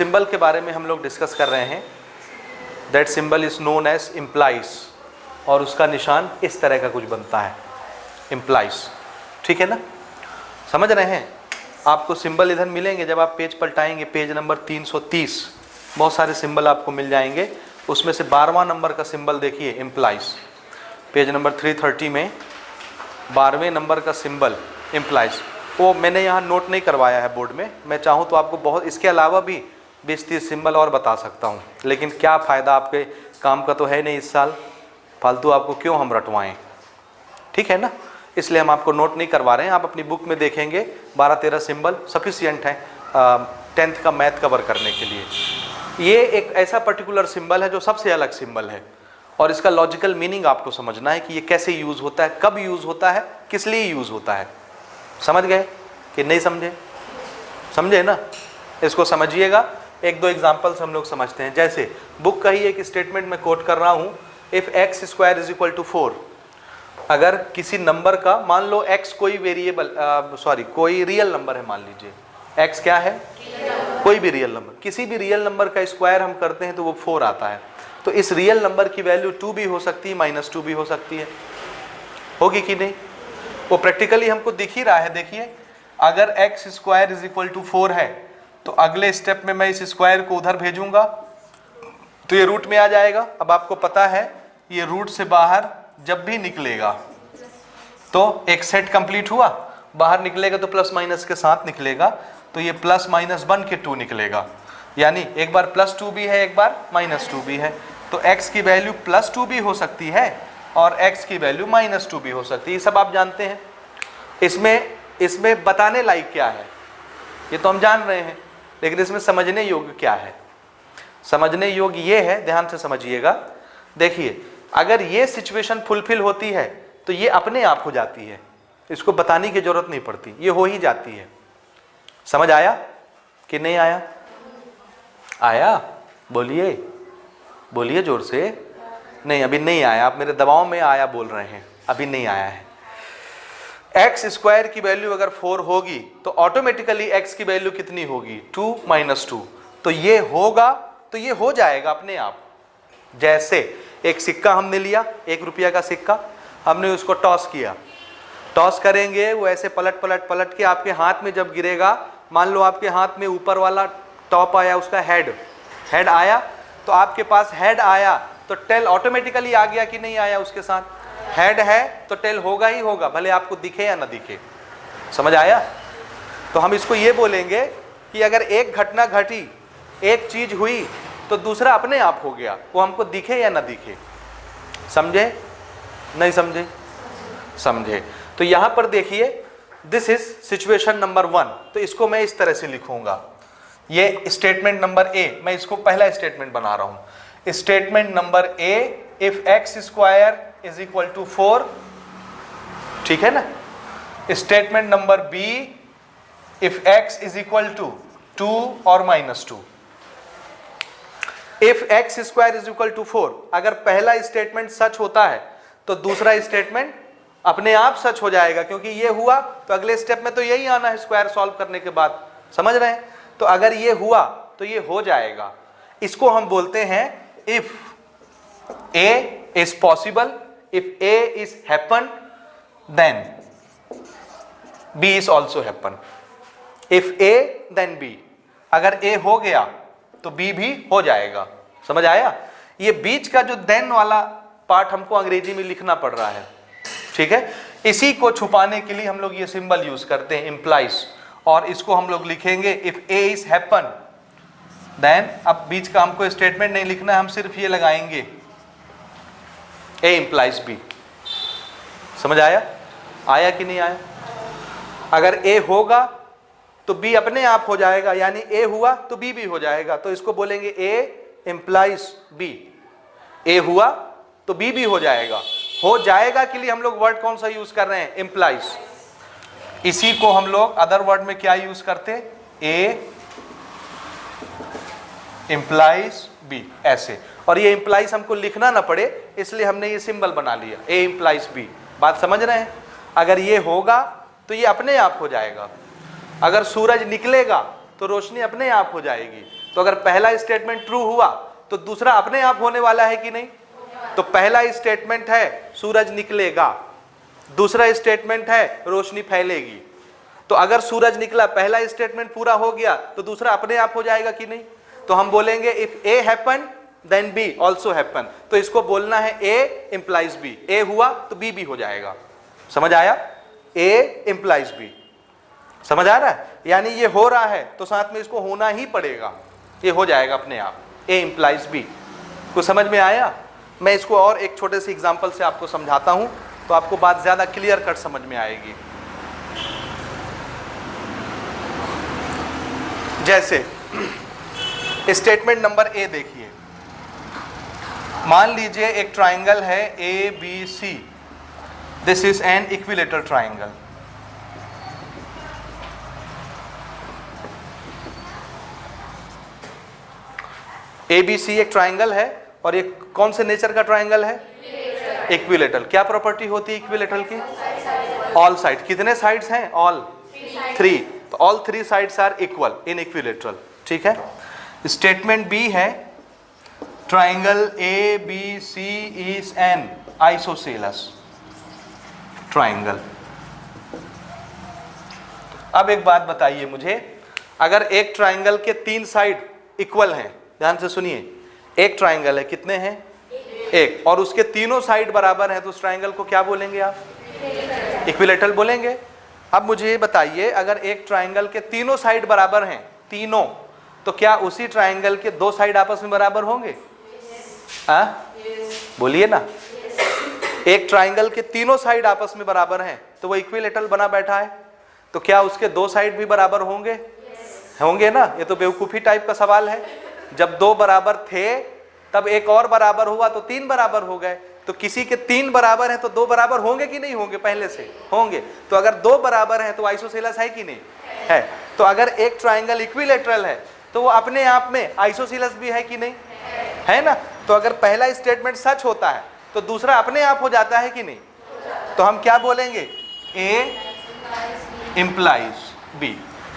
Symbol के बारे में हम लोग डिस्कस कर रहे हैं। That symbol is known as implies, और उसका निशान इस तरह का कुछ बनता है, इम्प्लाइज। ठीक है ना, समझ रहे हैं। आपको सिंबल इधर मिलेंगे, जब आप पेज पलटाएंगे पेज नंबर 330, बहुत सारे सिंबल आपको मिल जाएंगे। उसमें से 12वां नंबर का सिंबल देखिए, इम्प्लाइज। पेज नंबर 330 में 12वें नंबर का सिंबल इम्प्लाइज। वो मैंने यहाँ नोट नहीं करवाया है बोर्ड में, मैं चाहूँ तो आपको बहुत इसके अलावा भी 20-30 सिंबल और बता सकता हूँ, लेकिन क्या फ़ायदा, आपके काम का तो है नहीं इस साल, फालतू आपको क्यों हम रटवाएं। ठीक है ना, इसलिए हम आपको नोट नहीं करवा रहे हैं। आप अपनी बुक में देखेंगे 12-13 सिंबल सफिशिएंट हैं 10th का मैथ कवर करने के लिए। ये एक ऐसा पर्टिकुलर सिंबल है जो सबसे अलग सिंबल है, और इसका लॉजिकल मीनिंग आपको समझना है कि ये कैसे यूज़ होता है, कब यूज़ होता है, किस लिए यूज़ होता है। समझ गए कि नहीं समझे? समझे ना, इसको समझिएगा। 1-2 एग्जाम्पल्स हम लोग समझते हैं। जैसे बुक का ही एक स्टेटमेंट मैं कोट कर रहा हूँ, if x square is equal to 4। अगर किसी नंबर का, मान लो x कोई वेरिएबल कोई रियल नंबर है, मान लीजिए x क्या है, कोई भी रियल नंबर, किसी भी रियल नंबर का स्क्वायर हम करते हैं तो वो 4 आता है। तो इस रियल नंबर की वैल्यू 2 भी हो सकती है, -2 भी हो सकती है, होगी कि नहीं? वो प्रैक्टिकली हमको दिख ही रहा है। देखिए, अगर x square is equal to 4 है तो अगले स्टेप में मैं इस स्क्वायर को उधर भेजूंगा तो ये रूट में आ जाएगा। अब आपको पता है ये रूट से बाहर जब भी निकलेगा तो एक सेट कंप्लीट हुआ, बाहर निकलेगा तो प्लस माइनस के साथ निकलेगा, तो ये प्लस माइनस बन के 2 निकलेगा, यानी एक बार +2 भी है, एक बार -2 भी है। तो x की वैल्यू +2 भी हो सकती है और x की वैल्यू -2 भी हो सकती है, ये सब आप जानते हैं। इसमें बताने लायक क्या है ये तो हम जान रहे हैं, लेकिन इसमें समझने योग्य क्या है? समझने योग्य ये है, ध्यान से समझिएगा। देखिए, अगर ये सिचुएशन फुलफिल होती है तो ये अपने आप हो जाती है, इसको बताने की जरूरत नहीं पड़ती, ये हो ही जाती है। समझ आया कि नहीं आया? आया? बोलिए, बोलिए जोर से। नहीं, अभी नहीं आया, आप मेरे दबाव में आया बोल रहे हैं, अभी नहीं आया है। x स्क्वायर की वैल्यू अगर 4 होगी तो ऑटोमेटिकली x की वैल्यू कितनी होगी, 2 - 2। तो ये होगा, तो ये हो जाएगा अपने आप। जैसे एक सिक्का हमने लिया, 1 रुपया का सिक्का, हमने उसको टॉस किया, टॉस करेंगे वो ऐसे पलट पलट पलट के आपके हाथ में जब गिरेगा, मान लो आपके हाथ में ऊपर वाला टॉप आया, उसका हेड आया, तो आपके पास हेड आया तो टेल ऑटोमेटिकली आ गया कि नहीं आया? उसके साथ हेड है तो टेल होगा ही होगा, भले आपको दिखे या ना दिखे। समझ आया? तो हम इसको ये बोलेंगे कि अगर एक घटना घटी, एक चीज हुई, तो दूसरा अपने आप हो गया, वो हमको दिखे या ना दिखे। समझे? नहीं समझे? समझे। तो यहां पर देखिए, दिस इज सिचुएशन नंबर 1, तो इसको मैं इस तरह से लिखूंगा। ये स्टेटमेंट नंबर ए, मैं इसको पहला स्टेटमेंट बना रहा हूं। Statement number A, if x square is equal to 4, ठीक है ना। Statement number B, if x is equal to 2 और -2। If x square is equal to 4, अगर पहला स्टेटमेंट सच होता है तो दूसरा स्टेटमेंट अपने आप सच हो जाएगा, क्योंकि ये हुआ तो अगले स्टेप में तो यही आना है स्क्वायर सॉल्व करने के बाद। समझ रहे हैं? तो अगर ये हुआ तो ये हो जाएगा। इसको हम बोलते हैं if a is possible, if a is happen, then b is also happen. If a then b, अगर a हो गया तो b भी हो जाएगा। समझ आया? ये बीच का जो then वाला पार्ट हमको अंग्रेजी में लिखना पड़ रहा है, ठीक है। इसी को छुपाने के लिए हम लोग ये सिंबल यूज करते हैं, इम्प्लाइज, और इसको हम लोग लिखेंगे if a is happen then, अब बीच का हमको स्टेटमेंट नहीं लिखना है, हम सिर्फ ये लगाएंगे A implies B। समझ आया? आया कि नहीं आया? अगर A होगा तो B अपने आप हो जाएगा, यानी A हुआ तो B भी हो जाएगा, तो इसको बोलेंगे A implies B। A हुआ तो B भी हो जाएगा। हो जाएगा के लिए हम लोग वर्ड कौन सा यूज कर रहे हैं? implies। इसी को हम लोग अदर वर्ड में क्या यूज करते? A implies B, ऐसे। और ये implies हमको लिखना ना पड़े इसलिए हमने ये सिंबल बना लिया, A implies B। बात समझ रहे हैं? अगर ये होगा तो ये अपने आप हो जाएगा, अगर सूरज निकलेगा तो रोशनी अपने आप हो जाएगी, तो अगर पहला स्टेटमेंट ट्रू हुआ तो दूसरा अपने आप होने वाला है कि नहीं? तो पहला स्टेटमेंट है सूरज निकलेगा, दूसरा स्टेटमेंट है रोशनी फैलेगी। तो अगर सूरज निकला, पहला स्टेटमेंट पूरा हो गया तो दूसरा अपने आप हो जाएगा कि नहीं? तो हम बोलेंगे if A happen then B also happen. तो इसको बोलना है ए इंप्लाइज बी, ए हुआ तो बी भी हो जाएगा। समझ आया? ए इंप्लाइज बी, समझ आ रहा है? यानी ये हो रहा है तो साथ में इसको होना ही पड़ेगा, ये हो जाएगा अपने आप, ए इंप्लाइज बी। कुछ समझ में आया? मैं इसको और एक छोटे से एग्जांपल से आपको समझाता हूं तो आपको बात ज्यादा क्लियर कट समझ में आएगी। जैसे स्टेटमेंट नंबर ए देखिए, मान लीजिए एक ट्राइंगल है A B C, this is an equilateral triangle. A B C एक ट्राइंगल है और ये कौन से नेचर का ट्राइंगल है? इक्विलेटरल। क्या प्रॉपर्टी होती है इक्विलेटरल की? All side. कितने साइड्स हैं? ऑल 3। तो all 3 sides are equal in equilateral. ठीक है। स्टेटमेंट बी है triangle A B C is an isosceles triangle. अब एक बात बताइए मुझे, अगर एक ट्राइंगल के 3 साइड इक्वल हैं, ध्यान से सुनिए, एक ट्राइंगल है, कितने हैं? एक, और उसके तीनों साइड बराबर हैं, तो उस ट्राइंगल को क्या बोलेंगे आप? इक्विलेटरल बोलेंगे। अब मुझे ये बताइए, अगर एक ट्राइंगल के तीनों साइड बराबर हैं, तीनों, तो क्या उसी ट्राइंगल के 2 साइड आपस में बराबर होंगे? बोलिए ना। एक ट्राइंगल के तीनों साइड आपस में बराबर हैं तो वो इक्विलेटरल बना बैठा है, तो क्या उसके 2 साइड भी बराबर होंगे? होंगे ना। ये तो बेवकूफ़ी टाइप का सवाल है। जब 2 बराबर थे तब एक और बराबर हुआ तो 3 बराबर हो गए। तो किसी के 3 बराबर है तो 2 बराबर होंगे कि नहीं होंगे? पहले से होंगे। तो अगर 2 बराबर है तो आइसोसेलस है कि नहीं है? तो अगर एक ट्राइंगल इक्विलेटरल है तो वो अपने आप में आइसोसेलस भी है कि नहीं है ना? तो अगर पहला स्टेटमेंट सच होता है तो दूसरा अपने आप हो जाता है कि नहीं? तो हम क्या बोलेंगे? ए इंप्लाइज बी।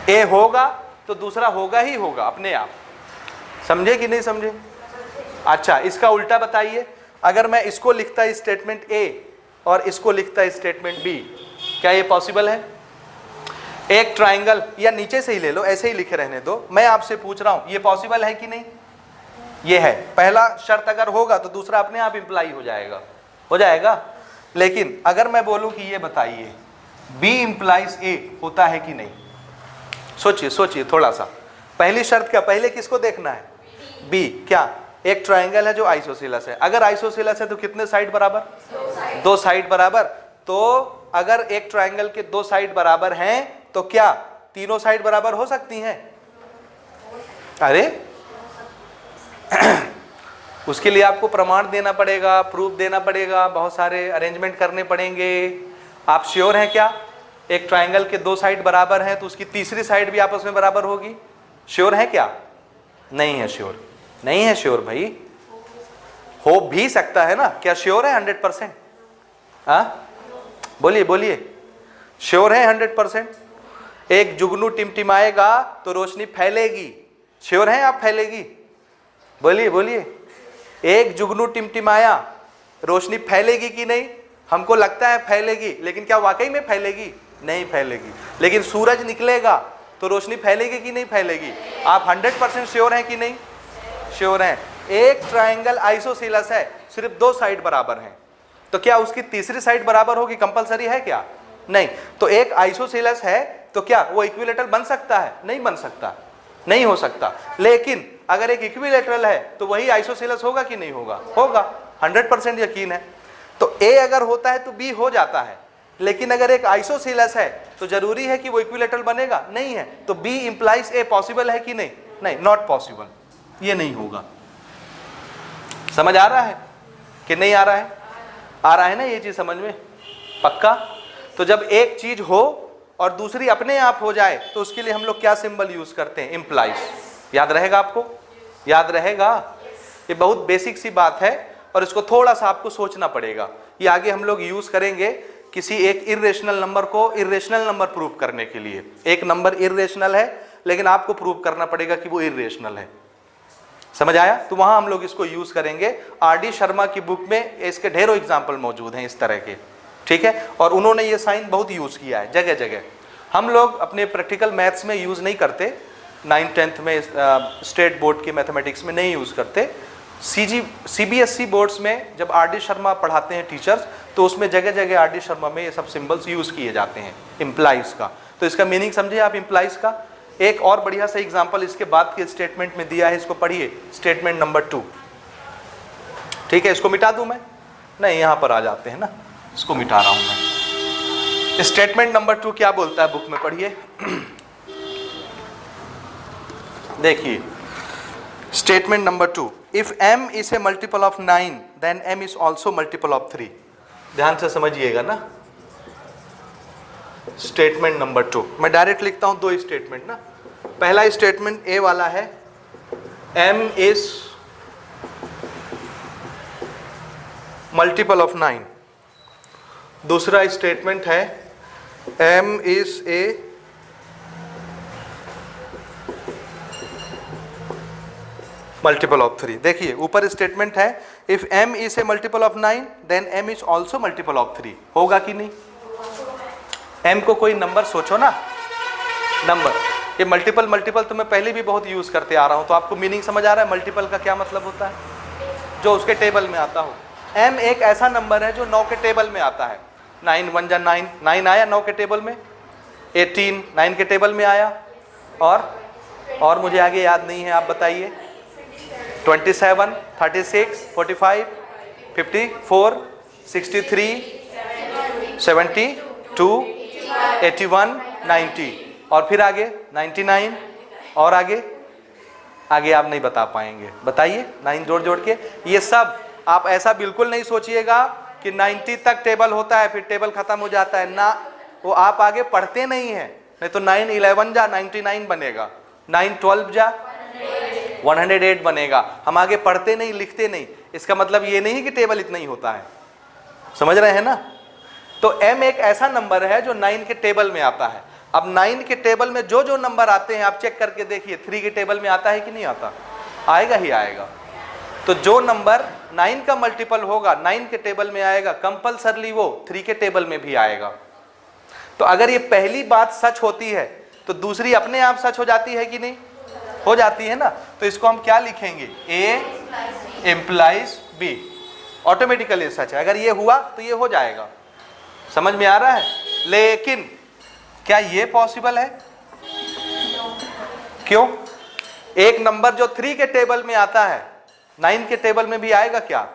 ए होगा तो दूसरा होगा ही होगा अपने आप। समझे कि नहीं समझे? अच्छा, इसका उल्टा बताइए, अगर मैं इसको लिखता स्टेटमेंट ए और इसको लिखता स्टेटमेंट बी, क्या ये पॉसिबल है? एक ट्राइंगल, या नीचे से ही ले लो, ऐसे ही लिखे रहने दो, मैं आपसे पूछ रहा हूं ये पॉसिबल है कि नहीं? ये है। पहला शर्त अगर होगा तो दूसरा अपने आप इंप्लाई हो जाएगा, हो जाएगा। लेकिन अगर मैं बोलूं कि ये बताइए बी इंप्लाइज ए, होता है कि नहीं? सोचिए सोचिए थोड़ा सा। पहली शर्त क्या? पहले किसको देखना है? बी। क्या? एक ट्राइंगल है जो आइसोसेलस है। अगर आइसोसेलस है तो कितने साइड बराबर? 2 साइड बराबर। तो अगर एक ट्राइंगल के 2 साइड बराबर हैं तो क्या तीनों साइड बराबर हो सकती हैं? अरे उसके लिए आपको प्रमाण देना पड़ेगा, प्रूफ देना पड़ेगा, बहुत सारे अरेंजमेंट करने पड़ेंगे। आप श्योर हैं क्या एक ट्राइंगल के 2 साइड बराबर हैं तो उसकी तीसरी साइड भी आपस में बराबर होगी? श्योर है क्या? नहीं है श्योर, नहीं है श्योर भाई। हो भी सकता है ना, क्या श्योर है 100%? बोलिए बोलिए, श्योर है 100%? एक जुगनू टिमटिमाएगा तो रोशनी फैलेगी, श्योर है आप फैलेगी? बोलिए बोलिए। एक जुगनू टिमटिमाया, रोशनी फैलेगी कि नहीं? हमको लगता है फैलेगी, लेकिन क्या वाकई में फैलेगी? नहीं फैलेगी। लेकिन सूरज निकलेगा तो रोशनी फैलेगी कि नहीं फैलेगी? आप 100% श्योर हैं कि नहीं? श्योर हैं। एक ट्राइंगल आइसोसेलस है, सिर्फ 2 साइड बराबर हैं, तो क्या उसकी तीसरी साइड बराबर होगी? कंपलसरी है क्या? नहीं। तो एक आइसोसेलस है तो क्या वो इक्विलेटरल बन सकता है? नहीं बन सकता, नहीं हो सकता। लेकिन अगर एक इक्विलेटरल है तो वही आइसोसेलस होगा कि नहीं होगा? होगा, 100% यकीन है। तो ए अगर होता है तो बी हो जाता है, लेकिन अगर एक आइसोसेलस है तो जरूरी है कि वो इक्विलेटरल बनेगा? नहीं है। तो बी इंप्लाइज ए पॉसिबल है कि नहीं? नहीं, नॉट पॉसिबल, ये नहीं होगा। समझ आ रहा है कि नहीं आ रहा है? आ रहा है ना ये चीज समझ में? पक्का? तो जब एक चीज हो और दूसरी अपने आप हो जाए तो उसके लिए हम लोग क्या सिंबल यूज करते हैं? इंप्लाइज। याद रहेगा आपको? याद रहेगा? ये बहुत बेसिक सी बात है और इसको थोड़ा सा आपको सोचना पड़ेगा। ये आगे हम लोग यूज करेंगे किसी एक इर्रेशनल नंबर को इर्रेशनल नंबर प्रूव करने के लिए। एक नंबर इर्रेशनल है लेकिन आपको प्रूव करना पड़ेगा कि वो इर्रेशनल है। समझ आया? तो वहां हम लोग इसको यूज करेंगे। आर.डी. शर्मा की बुक में इसके ढेरों एग्जाम्पल मौजूद हैं इस तरह के, ठीक है, और उन्होंने ये साइन बहुत यूज किया है जगह जगह। हम लोग अपने प्रैक्टिकल मैथ्स में यूज नहीं करते, 9th-10th में स्टेट बोर्ड के मैथमेटिक्स में नहीं यूज करते। CBSE बोर्ड्स में जब आर.डी. शर्मा पढ़ाते हैं टीचर्स, तो उसमें जगह जगह आर.डी. शर्मा में ये सब सिंबल्स यूज किए जाते हैं इम्प्लाइज का। तो इसका मीनिंग समझिए आप इम्प्लाइज का। एक और बढ़िया सा एग्जांपल इसके बाद के स्टेटमेंट में दिया है, इसको पढ़िए, स्टेटमेंट नंबर 2, ठीक है। इसको मिटा दूं मैं? नहीं, यहां पर आ जाते हैं ना, इसको मिटा रहा हूं मैं। स्टेटमेंट नंबर 2 क्या बोलता है बुक में, पढ़िए। देखिए statement number 2, if m is a multiple of 9 then m is also multiple of 3। ध्यान से समझिएगा ना। स्टेटमेंट नंबर 2 मैं डायरेक्ट लिखता हूं, 2 स्टेटमेंट ना। पहला स्टेटमेंट ए वाला है, m इज मल्टीपल ऑफ 9। दूसरा स्टेटमेंट है m is a multiple of 3। देखिए ऊपर स्टेटमेंट है, if m is a multiple of 9 then m is also multiple of 3। होगा कि नहीं? m को कोई नंबर सोचो ना, नंबर। ये मल्टीपल मल्टीपल तो मैं पहले भी बहुत यूज करते आ रहा हूं, तो आपको मीनिंग समझ आ रहा है मल्टीपल का क्या मतलब होता है? जो उसके टेबल में आता हो। m एक ऐसा नंबर है जो 9 के टेबल में आता है। 9 1 जा 9, 9 आया 9 के टेबल में, 18 9 के टेबल में आया, और मुझे आगे याद नहीं है, आप बताइए। 27 36 45 54 63 72 81 90, और फिर आगे 99, और आगे आप नहीं बता पाएंगे, बताइए। 9 जोड़ जोड़ के ये सब। आप ऐसा बिल्कुल नहीं सोचिएगा कि 90 तक टेबल होता है फिर टेबल खत्म हो जाता है ना, वो आप आगे पढ़ते नहीं हैं। नहीं तो 9 11 जा 99 बनेगा, 9 12 जा 108 बनेगा। हम आगे पढ़ते नहीं, लिखते नहीं। इसका मतलब ये नहीं कि टेबल इतना ही होता है, समझ रहे हैं ना? तो m एक ऐसा नंबर है जो 9 के टेबल में आता है। अब 9 के टेबल में जो जो नंबर आते हैं आप चेक करके देखिए, 3 के टेबल में आता है कि नहीं आता? आएगा ही आएगा। तो जो नंबर 9 का मल्टीपल होगा, 9 के टेबल में आएगा, कंपल्सरली वो 3 के टेबल में भी आएगा। तो अगर ये पहली बात सच होती है तो दूसरी अपने आप सच हो जाती है कि नहीं? हो जाती है ना। तो इसको हम क्या लिखेंगे? A implies B। ऑटोमेटिकली सच है। अगर ये हुआ तो ये हो जाएगा। समझ में आ रहा है? लेकिन क्या ये पॉसिबल है? क्यों? एक नंबर जो 3 के टेबल में आता है 9 के टेबल में भी आएगा क्या?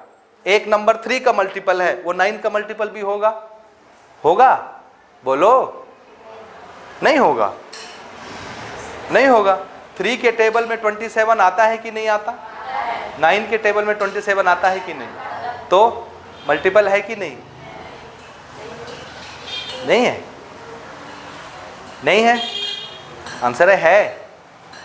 एक नंबर 3 का मल्टीपल है, वो 9 का मल्टीपल भी होगा? होगा? बोलो। नहीं होगा, नहीं होगा। 3 के टेबल में 27 आता है कि नहीं आता? 9 के टेबल में 27 आता है कि नहीं? तो मल्टीपल है कि नहीं? नहीं है, नहीं है। आंसर है।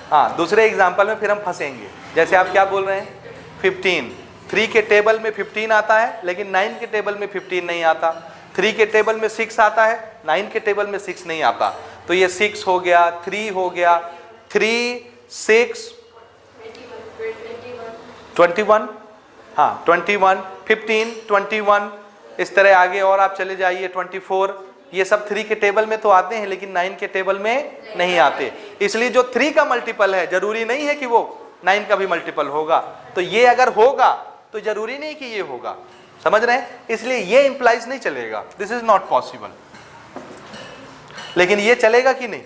हाँ, दूसरे एग्जाम्पल में फिर हम फंसेंगे। जैसे आप क्या बोल रहे हैं? 15। 3 के टेबल में 15 आता है लेकिन 9 के टेबल में 15 नहीं आता। 3 के टेबल में 6 आता है, 9 के टेबल में 6 नहीं आता। तो ये 6 हो गया, 3 हो गया, 3 6 21, हाँ 21 15 21, इस तरह आगे और आप चले जाइए 24। ये सब 3 के टेबल में तो आते हैं लेकिन 9 के टेबल में नहीं आते। इसलिए जो 3 का मल्टीपल है जरूरी नहीं है कि वो 9 का भी मल्टीपल होगा। तो ये अगर होगा तो जरूरी नहीं कि ये होगा। समझ रहे हैं? इसलिए ये इंप्लाइज नहीं चलेगा, दिस इज नॉट पॉसिबल। लेकिन ये चलेगा कि नहीं?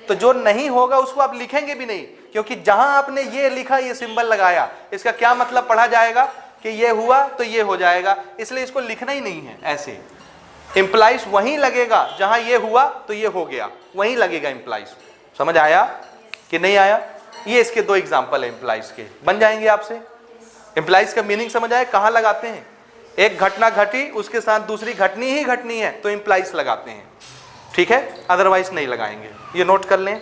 तो जो नहीं होगा उसको आप लिखेंगे भी नहीं, क्योंकि जहां आपने ये लिखा, ये सिंबल लगाया, इसका क्या मतलब पढ़ा जाएगा कि ये हुआ तो ये हो जाएगा। इसलिए इसको लिखना ही नहीं है। ऐसे इंप्लाइज वहीं लगेगा जहां ये हुआ तो ये हो गया, वहीं लगेगा इंप्लाइज। समझ आया कि नहीं आया? ये इसके 2 एग्जाम्पल है इंप्लाइज के, बन जाएंगे आपसे। इंप्लाइज का मीनिंग समझ आए? कहां लगाते हैं? एक घटना घटी, उसके साथ दूसरी घटनी ही घटनी है तो इंप्लाइज लगाते हैं, ठीक है? अदरवाइज नहीं लगाएंगे। ये नोट कर लें।